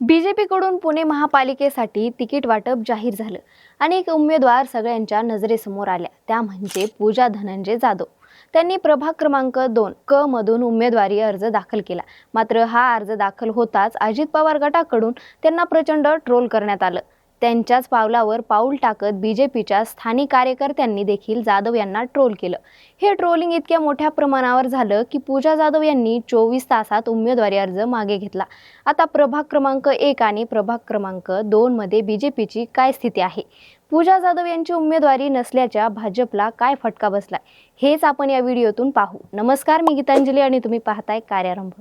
बीजेपीकडून Pune महापालिकेसाठी ticket वाटप जाहीर झालं. अनेक उमेदवार सगळ्यांच्या नजरेसमोर आल्या. त्या म्हणजे पूजा धनंजय जाधव. त्यांनी प्रभाग क्रमांक 2 क मधून उमेदवारी अर्ज दाखल केला. मात्र हा अर्ज दाखल होताच अजित पवार गटाकडून त्यांना प्रचंड ट्रोल करण्यात आलं. त्यांच्याच पावलावर पाऊल टाकत बीजेपीच्या स्थानिक कार्यकर्त्यांनी देखील जाधव यांना ट्रोल केलं. हे ट्रोलिंग इतक्या मोठ्या प्रमाणावर झालं की पूजा जाधव यांनी 24 तासात उमेदवारी अर्ज मागे घेतला. आता प्रभाग क्रमांक 1 आणि प्रभाग क्रमांक 2 मध्ये बीजेपीची काय स्थिती आहे? पूजा जाधव यांची उमेदवारी नसल्याच्या भाजपला काय फटका बसलाय, हेच आपण या व्हिडिओतून पाहू. नमस्कार, मी गीतांजली आणि तुम्ही पाहताय कार्यारंभ.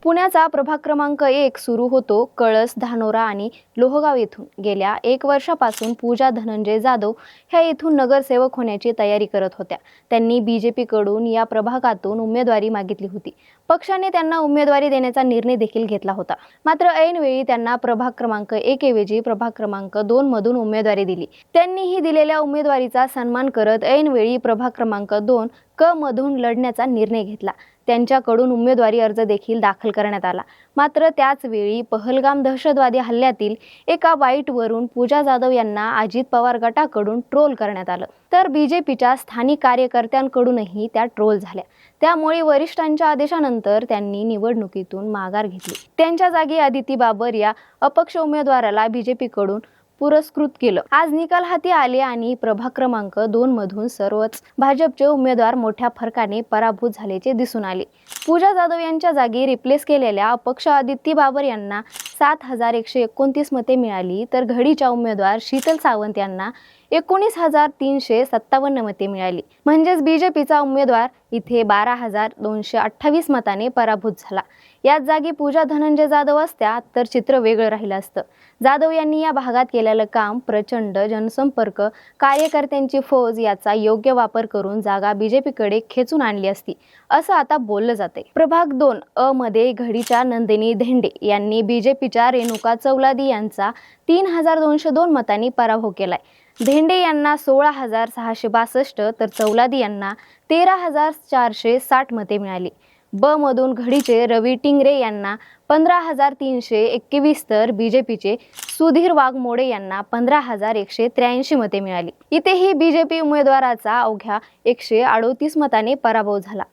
पुण्याचा प्रभाग क्रमांक 1 सुरू होतो कळस, धानोरा आणि लोहगाव येथून. गेल्या 1 वर्षापासून पूजा धनंजय जाधव ह्या येथून नगरसेवक होण्याची तयारी करत होत्या. त्यांनी बीजेपीकडून या प्रभागातून उमेदवारी मागितली होती. पक्षाने त्यांना उमेदवारी देण्याचा निर्णय देखील घेतला होता. मात्र ऐनवेळी त्यांना प्रभाग क्रमांक 1 ऐवजी प्रभाग क्रमांक 2 मधून उमेदवारी दिली. त्यांनीही दिलेल्या उमेदवारीचा सन्मान करत ऐनवेळी प्रभाग क्रमांक 2 क मधून लढण्याचा निर्णय घेतला. त्यांच्याकडून उमेदवारी अर्ज देखील दाखल करण्यात आला. मात्र त्याच वेळी पहलगाम दहशतवादी हल्ल्यातील एका बाईटवरून पूजा जाधव यांना अजित पवार गटाकडून ट्रोल करण्यात आलं. तर बीजेपीच्या स्थानिक कार्यकर्त्यांकडूनही त्या ट्रोल झाल्या. त्यामुळे वरिष्ठांच्या आदेशानंतर त्यांनी निवडणुकीतून माघार घेतली. त्यांच्या जागी अदिती बाबर या अपक्ष उमेदवाराला बीजेपीकडून पुरस्कृत केलं. आज निकाल हाती आले आणि प्रभाग क्रमांक 2 मधून सर्वच भाजपचे उमेदवार मोठ्या फरकाने पराभूत झाल्याचे दिसून आले. पूजा जाधव यांच्या जागी रिप्लेस केलेल्या अपक्ष अदिती बाबर यांना 7129 मते मिळाली, तर घडीच्या उमेदवार शीतल सावंत यांना 19,357 मते मिळाली. म्हणजेच बीजेपीचा उमेदवार इथे 12,228 मताने पराभूत झाला. याच जागी पूजा धनंजय जाधव असत्या तर चित्र वेगळं राहिलं असतं. जाधव यांनी या भागात केलेलं काम, प्रचंड जनसंपर्क, कार्यकर्त्यांची फौज याचा योग्य वापर करून जागा बीजेपीकडे खेचून आणली असती, असं आता बोललं जाते. प्रभाग 2 अ मध्ये घडीच्या नंदिनी धेंडे यांनी बीजेपीच्या रेणुका चौलादी यांचा 3,202 मतांनी पराभव केलाय. धेंडे यांना 16,662 तर चौलादी यांना 13,460 मते मिळाली. ब मधून घडीचे रवी टिंगरे यांना 15,321 तर बीजेपीचे सुधीर वाघमोडे यांना 15,183 मते मिळाली. इथेही बीजेपी उमेदवाराचा अवघ्या 138 मताने पराभव झाला.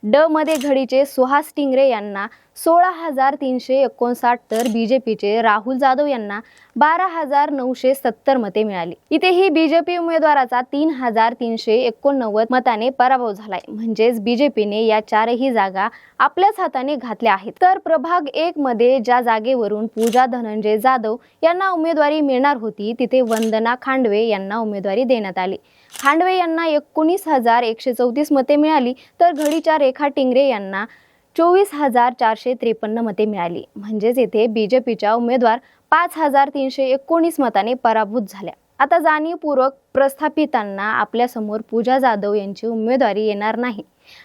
ड मध्ये घडीचे सुहास टिंगरे यांना 16,359 तर बीजेपीचे राहुल जाधव यांना 12,970 मते मिळाली. इथेही बीजेपी उमेदवाराचा 3,389 मताने पराभव झालाय. म्हणजेच बीजेपीने या 4ही जागा आपल्याच हाताने घातल्या आहेत. तर प्रभाग 1 मध्ये ज्या जागेवरून पूजा धनंजय जाधव यांना उमेदवारी मिळणार होती, तिथे वंदना खांडवे यांना उमेदवारी देण्यात आली. खांडवे यांना 19,134 मते मिळाली, तर घडीच्या रेखा टिंगरे यांना 24,453 मते मिळाली. म्हणजेच येथे बीजेपीच्या उमेदवार 5,319 मताने पराभूत झाल्या. आता जाणीवपूर्वक प्रस्थापितांना आपल्यासमोर पूजा जाधव यांची उमेदवारी येणार नाही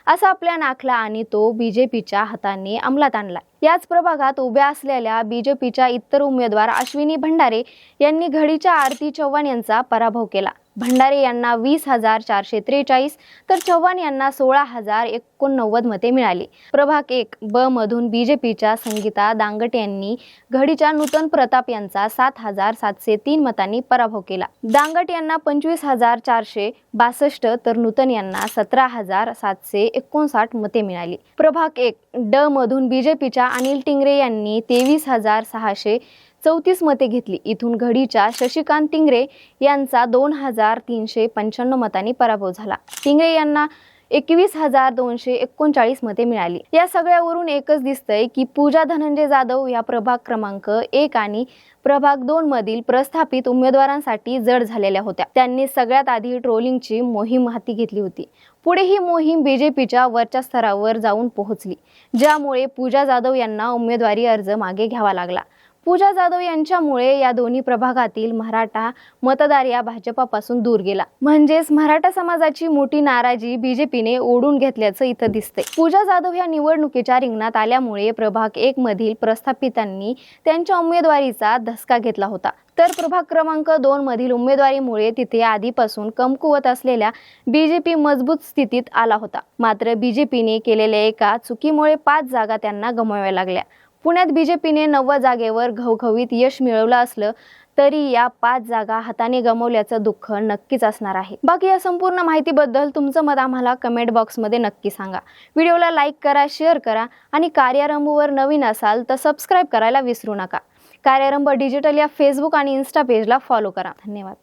असा प्लॅन आखला आणि तो बीजेपीच्या हाताने अंमलात आणला. याच प्रभागात उभ्या असलेल्या बीजेपीच्या इतर उमेदवार अश्विनी भंडारे यांनी घडीच्या आरती चव्हाण यांचा पराभव केला. भंडारे यांना 20,443 तर चव्हाण यांना 16,089 मते मिळाली. प्रभाग 1 ब मधून बीजेपीच्या संगीता दांगट यांनी घडीच्या नूतन प्रताप यांचा 7,703 मतांनी पराभव केला. दांगट यांना 25,462 तर नूतन यांना 17,759 मते मिळाली. प्रभाग 1 ड मधून बीजेपीच्या अनिल टिंगरे यांनी 23,634 मते घेतली. इथून घडीच्या शशिकांत टिंगरे यांचा 2,395 मतांनी पराभव झाला. टिंगरे यांना 21,239 मते मिळाली. या सगळ्यावरून एकच दिसतंय की पूजा धनंजय जाधव या प्रभाग क्रमांक 1 आणि प्रभाग 2 मधील प्रस्थापित उमेदवारांसाठी जड झालेल्या होत्या. त्यांनी सगळ्यात आधी ट्रोलिंगची मोहीम हाती घेतली होती. पुढे ही मोहीम बीजेपीच्या वरच्या स्तरावर जाऊन पोहोचली, ज्यामुळे पूजा जाधव यांना उमेदवारी अर्ज मागे घ्यावा लागला. पूजा जाधव यांच्यामुळे या दोन्ही प्रभागातील मराठा मतदार या भाजपापासून दूर गेला. म्हणजेच मराठा समाजाची मोठी नाराजी बीजेपीने ओढून घेतल्याचं इथं दिसतंय. पूजा जाधव या निवडणुकीच्या रिंगणात आल्यामुळे प्रभाग 1 मधील प्रस्थापितांनी त्यांच्या उमेदवारीचा धसका घेतला होता. तर प्रभाग क्रमांक 2 मधील उमेदवारीमुळे तिथे आधीपासून कमकुवत असलेल्या बीजेपी मजबूत स्थितीत आला होता. मात्र बीजेपीने केलेल्या एका चुकीमुळे 5 जागा त्यांना गमवाव्या लागल्या. पुण्यात बीजेपीने 90 जागेवर घवघवीत यश मिळवलं असलं तरी या 5 जागा हाताने गमावल्याचं दुःख नक्कीच असणार आहे. बाकी या संपूर्ण माहितीबद्दल तुमचं मत आम्हाला कमेंट बॉक्समध्ये नक्की सांगा. व्हिडिओला लाईक करा, शेअर करा आणि कार्यारंभवर नवीन असाल तर सबस्क्राईब करायला विसरू नका. कार्यारंभ डिजिटल या फेसबुक आणि इन्स्टा पेजला फॉलो करा. धन्यवाद.